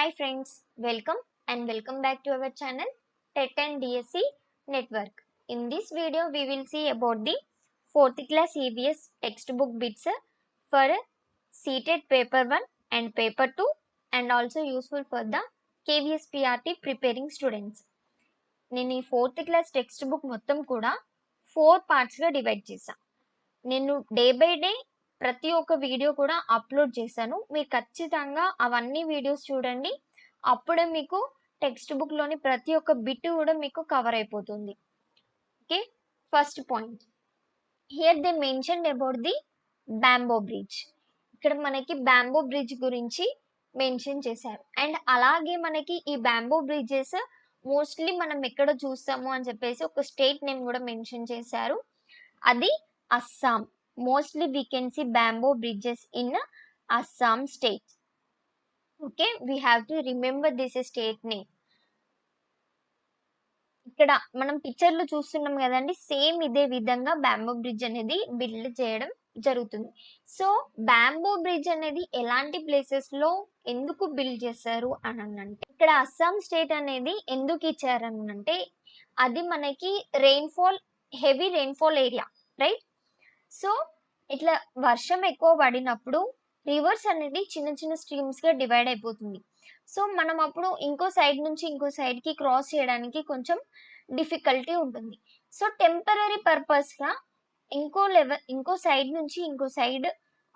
Hi friends, welcome back to our channel TET and DSC Network. In this video, we will see about the 4th class EVS textbook bits for CTET paper 1 and paper 2 and also useful for the KVS PRT preparing students. నేను ఈ 4th class text book మొత్తం కూడా 4 పార్ట్స్గా divide చేశాను. నేను day by day ప్రతి ఒక్క video కూడా అప్లోడ్ చేశాను. మీరు ఖచ్చితంగా అవన్నీ వీడియోస్ చూడండి. అప్పుడే మీకు టెక్స్ట్ బుక్లోని ప్రతి ఒక్క బిట్ కూడా మీకు కవర్ అయిపోతుంది. Okay, first point here they mentioned about the bamboo bridge. ఇక్కడ మనకి బ్యాంబో బ్రిడ్జ్ గురించి మెన్షన్ చేశారు. అండ్ అలాగే మనకి ఈ బ్యాంబో బ్రిడ్జెస్ మోస్ట్లీ మనం ఎక్కడ చూస్తాము అని చెప్పేసి ఒక స్టేట్ నేమ్ కూడా మెన్షన్ చేశారు. అది Assam. Mostly we can see bamboo bridges in Assam state. Okay, we have to remember this state name. ఇక్కడ మనం పిక్చర్ లో చూస్తున్నాం కదండి, సేమ్ ఇదే విధంగా బ్యాంబో బ్రిడ్జ్ అనేది బిల్డ్ చేయడం జరుగుతుంది. సో బ్యాంబో బ్రిడ్జ్ అనేది ఎలాంటి ప్లేసెస్ లో ఎందుకు బిల్డ్ చేశారు అని అంటే, ఇక్కడ అస్సాం స్టేట్ అనేది ఎందుకు ఇచ్చారని అంటే, అది మనకి heavy rainfall area, right? So ఇట్లా వర్షం ఎక్కువ పడినప్పుడు రివర్స్ అనేది చిన్న చిన్న స్ట్రీమ్స్ గా డివైడ్ అయిపోతుంది. సో మనం అప్పుడు ఇంకో సైడ్ నుంచి ఇంకో సైడ్ కి క్రాస్ చేయడానికి కొంచెం డిఫికల్టీ ఉంటుంది. సో టెంపరీ పర్పస్ గా ఇంకో సైడ్ నుంచి ఇంకో సైడ్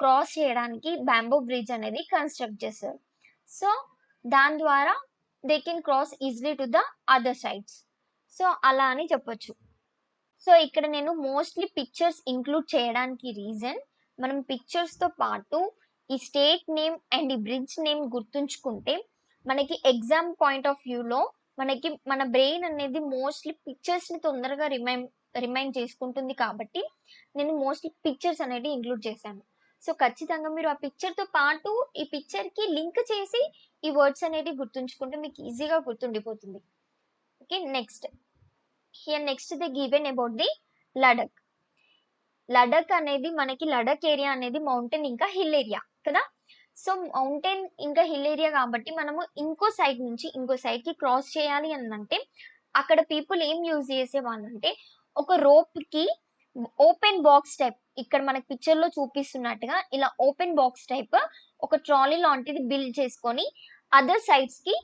క్రాస్ చేయడానికి బ్యాంబో బ్రిడ్జ్ అనేది కన్స్ట్రక్ట్ చేస్తారు. సో దాని ద్వారా they can cross easily to the other sides. So అలా అని చెప్పొచ్చు. సో ఇక్కడ నేను మోస్ట్లీ పిక్చర్స్ ఇంక్లూడ్ చేయడానికి రీజన్, మనం పిక్చర్స్తో పాటు ఈ స్టేట్ నేమ్ అండ్ ఈ బ్రిడ్జ్ నేమ్ గుర్తుంచుకుంటే మనకి ఎగ్జామ్ పాయింట్ ఆఫ్ వ్యూలో మనకి మన బ్రెయిన్ అనేది మోస్ట్లీ పిక్చర్స్ని తొందరగా రిమైండ్ చేసుకుంటుంది. కాబట్టి నేను మోస్ట్లీ పిక్చర్స్ అనేది ఇంక్లూడ్ చేశాను. సో ఖచ్చితంగా మీరు ఆ పిక్చర్తో పాటు ఈ పిక్చర్కి లింక్ చేసి ఈ వర్డ్స్ అనేది గుర్తుంచుకుంటే మీకు ఈజీగా గుర్తుండిపోతుంది. Okay, next they given about the Ladakh. Ladakh అనేది మనకి లడక్ ఏరియా అనేది మౌంటైన్ ఇంకా హిల్ ఏరియా కదా. సో మౌంటైన్ ఇంకా హిల్ ఏరియా కాబట్టి మనము ఇంకో సైడ్ నుంచి ఇంకో సైడ్ కి క్రాస్ చేయాలి అని అంటే అక్కడ పీపుల్ ఏం యూజ్ చేసేవాళ్ళు అంటే, ఒక రోప్ కి ఓపెన్ బాక్స్ టైప్, ఇక్కడ మనకి పిక్చర్ లో చూపిస్తున్నట్టుగా ఇలా ఓపెన్ బాక్స్ టైప్ ఒక ట్రాలీ లాంటిది బిల్డ్ చేసుకొని అదర్ సైడ్స్ కి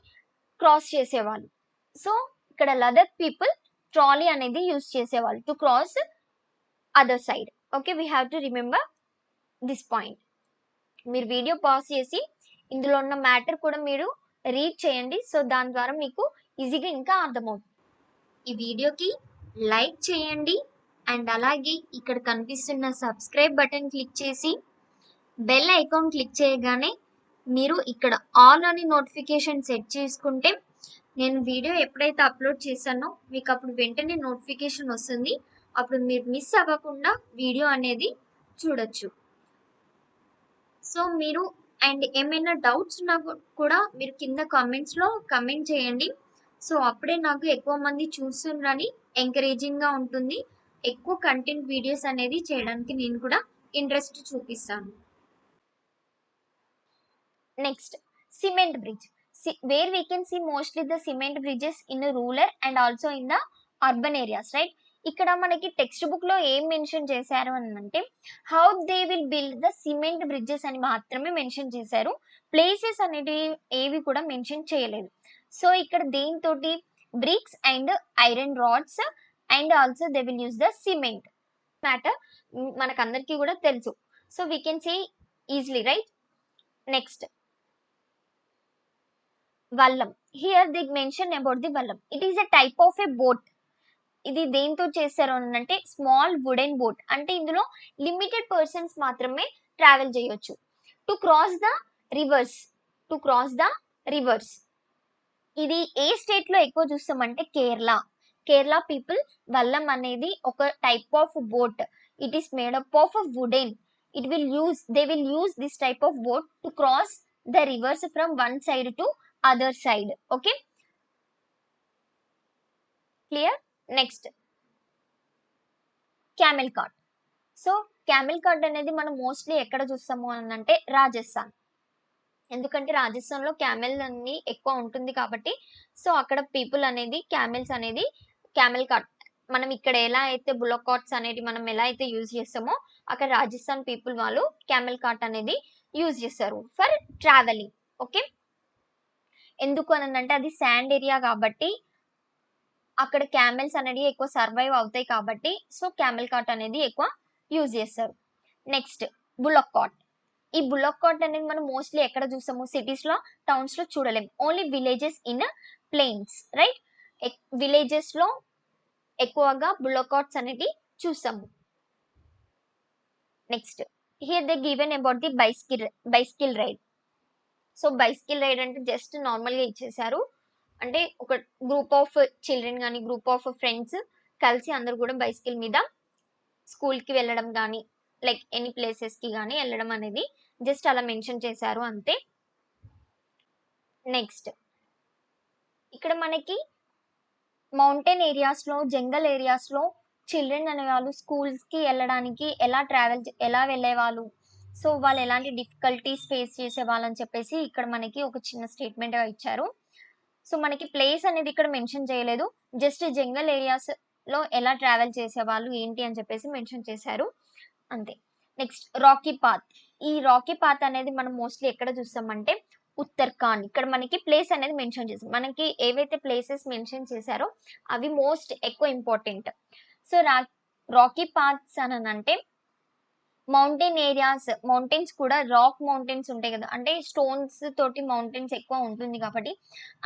క్రాస్ చేసేవాళ్ళు. సో ఇక్కడ లడక్ పీపుల్ ట్రాలీ అనేది యూజ్ చేసేవాళ్ళు to cross other side. Okay, we have to remember this point. మీరు వీడియో పాజ్ చేసి ఇందులో ఉన్న మ్యాటర్ కూడా మీరు రీడ్ చేయండి. సో దాని ద్వారా మీకు ఈజీగా ఇంకా అర్థమవుతుంది. ఈ వీడియోకి లైక్ చేయండి అండ్ అలాగే ఇక్కడ కనిపిస్తున్న సబ్స్క్రైబ్ బటన్ క్లిక్ చేసి బెల్ ఐకాన్ క్లిక్ చేయగానే మీరు ఇక్కడ ఆల్ అని నోటిఫికేషన్ సెట్ చేసుకుంటే నేను వీడియో ఎప్పుడైతే అప్లోడ్ చేశానో మీకు అప్పుడు వెంటనే నోటిఫికేషన్ వస్తుంది. అప్పుడు మీరు మిస్ అవ్వకుండా వీడియో అనేది చూడొచ్చు. సో మీరు అండ్ ఏమైనా డౌట్స్ ఉన్నా కూడా మీరు కింద కామెంట్స్లో కమెంట్ చేయండి. సో అప్పుడే నాకు ఎక్కువ మంది చూస్తుండ్రని ఎంకరేజింగ్గా ఉంటుంది. ఎక్కువ కంటెంట్ వీడియోస్ అనేది చేయడానికి నేను కూడా ఇంట్రెస్ట్ చూపిస్తాను. Next cement bridge, where we can see mostly the cement bridges in a rural and also in the urban areas, right? ఇక్కడ మనకి టెక్స్ట్ బుక్ లో ఏం మెన్షన్ చేశారు అని అంటే, how they will build the cement bridges అని మాత్రమే mention చేశారు. ప్లేసెస్ అనేది ఏవి కూడా మెన్షన్ చేయలేదు. సో ఇక్కడ దేంతో bricks and iron rods and also they will use the cement matter మనకందరికీ కూడా తెలుసు. So we can see easily, right? Next vallam. Here they mention about the vallam. It is a type of a boat. ఇది దేంతో చేశారు అంటే small wooden boat. అంటే ఇందులో limited persons మాత్రమే ట్రావెల్ చేయొచ్చు. To cross the rivers. ఇది ఏ స్టేట్ లో ఎక్కువ చూస్తామంటే కేరళ పీపుల్ వల్లం అనేది ఒక type of boat. It is made up of wooden. They will use this type of boat to cross the reverse from one side to other side. Okay, clear? Next, camel cart. So camel cart అనేది మనం mostly ఎక్కడ చూస్తాము అని అంటే రాజస్థాన్. ఎందుకంటే రాజస్థాన్‌లో camel అన్ని ఎక్కువ ఉంటుంది కాబట్టి, సో అక్కడ పీపుల్ అనేది క్యామెల్స్ అనేది క్యామెల్ కార్ట్ మనం ఇక్కడ ఎలా అయితే బుల్లక్ కార్ట్స్ అనేటివి మనం ఎలా అయితే యూజ్ చేస్తామో, అక్కడ రాజస్థాన్ పీపుల్ వాళ్ళు క్యామెల్ కార్ట్ అనేది యూజ్ చేస్తారు ఫర్ ట్రావెలింగ్. ఓకే. ఎందుకు అనంటే అది శాండ్ ఏరియా కాబట్టి అక్కడ క్యామెల్స్ అనేవి ఎక్కువ సర్వైవ్ అవుతాయి కాబట్టి, సో క్యామెల్ కార్ట్ అనేది ఎక్కువ యూజ్ చేస్తారు. Next bullock cart. ఈ బుల్లక్ కార్ట్ అనేది మనం మోస్ట్లీ ఎక్కడ చూస్తాము? సిటీస్ లో, టౌన్స్ లో చూడలేం. Only villages in plains, right? Villages లో ఎక్కువగా బుల్లక్ కార్ట్స్ అనేవి చూస్తాము. Next here they given about the bicycle ride. So bicycle ride అంటే జస్ట్ నార్మల్ గా ఇచ్చేసారు. అంటే ఒక గ్రూప్ ఆఫ్ చిల్డ్రన్ కానీ గ్రూప్ ఆఫ్ ఫ్రెండ్స్ కలిసి అందరు కూడా బైస్కిల్ మీద స్కూల్ కి వెళ్ళడం కానీ లైక్ ఎనీ ప్లేసెస్ కి కానీ వెళ్ళడం అనేది జస్ట్ అలా మెన్షన్ చేశారు అంతే. నెక్స్ట్ ఇక్కడ మనకి మౌంటైన్ ఏరియాస్ లో, జంగల్ ఏరియాస్ లో చిల్డ్రన్ అనే వాళ్ళు స్కూల్స్ కి వెళ్ళడానికి ఎలా వెళ్ళేవాళ్ళు, సో వాళ్ళు ఎలాంటి డిఫికల్టీస్ ఫేస్ చేసేవాళ్ళని చెప్పేసి ఇక్కడ మనకి ఒక చిన్న స్టేట్మెంట్ గా ఇచ్చారు. సో మనకి ప్లేస్ అనేది ఇక్కడ మెన్షన్ చేయలేదు, జస్ట్ జంగల్ ఏరియాస్ లో ఎలా ట్రావెల్ చేసేవాళ్ళు ఏంటి అని చెప్పేసి మెన్షన్ చేశారు అంతే. Next Rocky path. ఈ రాకీ పాత్ అనేది మనం మోస్ట్లీ ఎక్కడ చూస్తామంటే ఉత్తరాఖండ్. ఇక్కడ మనకి ప్లేస్ అనేది మెన్షన్ చేసారు. మనకి ఏవైతే ప్లేసెస్ మెన్షన్ చేశారో అవి మోస్ట్ ఎక్కువ ఇంపార్టెంట్. సో రాకీ పాత్స్ అని అంటే మౌంటైన్ ఏరియాస్, మౌంటైన్స్ కూడా రాక్ మౌంటైన్స్ ఉంటాయి కదా, అంటే స్టోన్స్ తోటి మౌంటైన్స్ ఎక్కువ ఉంటుంది కాబట్టి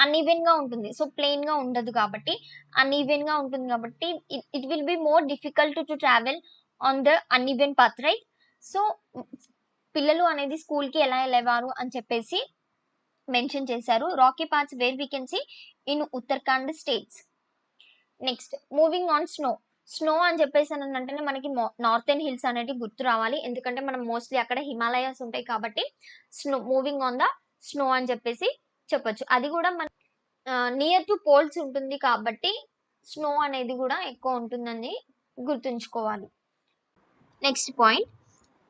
అన్ఈవెన్ గా ఉంటుంది. సో ప్లెయిన్ గా ఉండదు కాబట్టి అన్ఈవెన్ గా ఉంటుంది కాబట్టి it will be more difficult to travel on the uneven path, right? So పిల్లలు అనేది స్కూల్ కి ఎలా వెళ్ళేవారు అని చెప్పేసి మెన్షన్ చేశారు. Rocky paths where we can see in Uttarakhand states. Next moving on snow అని చెప్పేసి అంటేనే మనకి నార్థన్ హిల్స్ అనేవి గుర్తు రావాలి. ఎందుకంటే మనం మోస్ట్లీ అక్కడ హిమాలయాస్ ఉంటాయి కాబట్టి మూవింగ్ ఆన్ ద స్నో అని చెప్పేసి చెప్పొచ్చు. అది కూడా మన నియర్ టు పోల్స్ ఉంటుంది కాబట్టి స్నో అనేది కూడా ఎక్కువ ఉంటుందని గుర్తుంచుకోవాలి. Next point,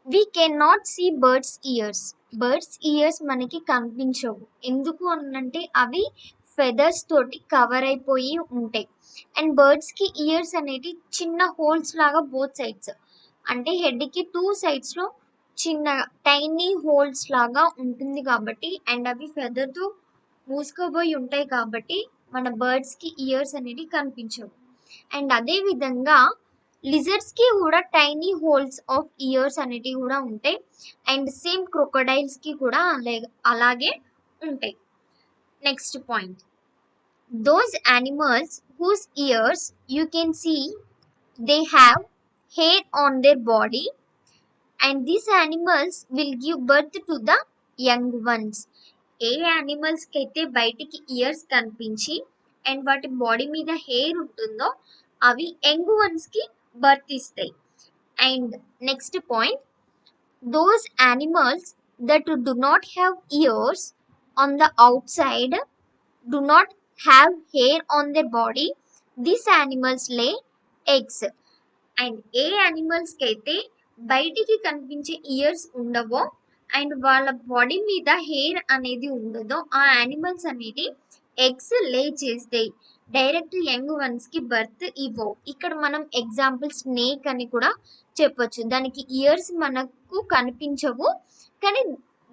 we can not see birds ears మనకి కనిపించవు. ఎందుకు అనంటే అవి ఫెదర్స్ తోటి కవర్ అయిపోయి ఉంటాయి. అండ్ బర్డ్స్ కి ఇయర్స్ అనేవి చిన్న హోల్స్ లాగా బోత్ సైడ్స్, అంటే హెడ్ కి 2 సైడ్స్ లో చిన్న టైనీ హోల్స్ లాగా ఉంటుంది కాబట్టి, అండ్ అవి ఫెదర్ తో మూసుకుపోయి ఉంటాయి కాబట్టి మన బర్డ్స్ కి ఇయర్స్ అనేవి కనిపించవు. అండ్ అదే విధంగా లిజర్డ్స్ కి కూడా టైనీ హోల్స్ ఆఫ్ ఇయర్స్ అనేటివి కూడా ఉంటాయి. అండ్ సేమ్ క్రొకోడైల్స్ కి కూడా అలాగే ఉంటాయి. Next point, those animals whose ears you can see they have hair on their body and these animals will give birth to the young ones. A animals కి అయితే బయటికి ఇయర్స్ కనిపించి and వాటి body మీద హెయిర్ ఉంటుందో అవి young ones కి birth ఇస్తాయి. And next point, those animals that do not have ears on the outside, do not have hair on their body, these animals lay eggs. And A animals కి అయితే బయటికి కనిపించే years ఉండవో and వాళ్ళ body మీద hair అనేది ఉండదో ఆ animals అనేది ఎగ్స్ లే చేస్తాయి, డైరెక్ట్ యంగ్ వన్స్ కి బర్త్ ఇవ్వవు. ఇక్కడ మనం ఎగ్జాంపుల్ స్నేక్ అని కూడా చెప్పొచ్చు. దానికి ఇయర్స్ మనకు కనిపించవు కానీ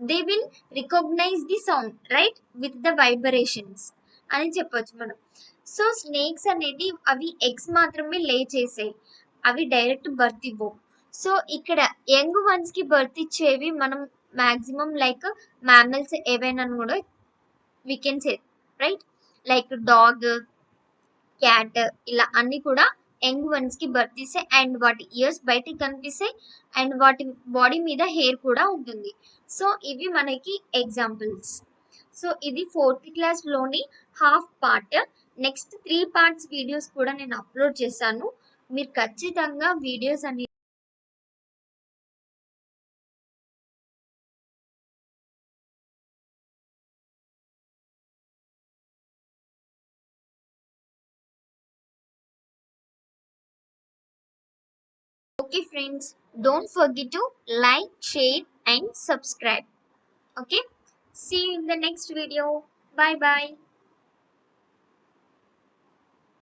they will recognize the sound, right, with the vibrations అని చెప్పొచ్చు మనం. సో స్నేక్స్ అనేది అవి ఎగ్స్ మాత్రమే లే చేసాయి, అవి డైరెక్ట్ బర్త్ ఇవ్వవు. సో ఇక్కడ యంగ్ వన్స్ కి బర్త్ ఇచ్చేవి మనం మాక్సిమం లైక్ మ్యామల్స్ ఏవైనా కూడా we can say, right, like dog, cat, ఇలా అన్ని కూడా యంగ్ వన్స్ కి బర్త్ ఇస్తాయి అండ్ వాటి ఇయర్స్ బయటికి కనిపిస్తాయి అండ్ వాటి బాడీ మీద హెయిర్ కూడా ఉంటుంది. సో ఇవి మనకి ఎగ్జాంపుల్స్. సో ఇది 4th క్లాస్ లోని half part. Next 3 parts videos కూడా నేను అప్లోడ్ చేశాను. మీరు ఖచ్చితంగా వీడియోస్ అన్ని okay friends, don't forget to like, share and subscribe. Okay, See you in the next video. Bye bye.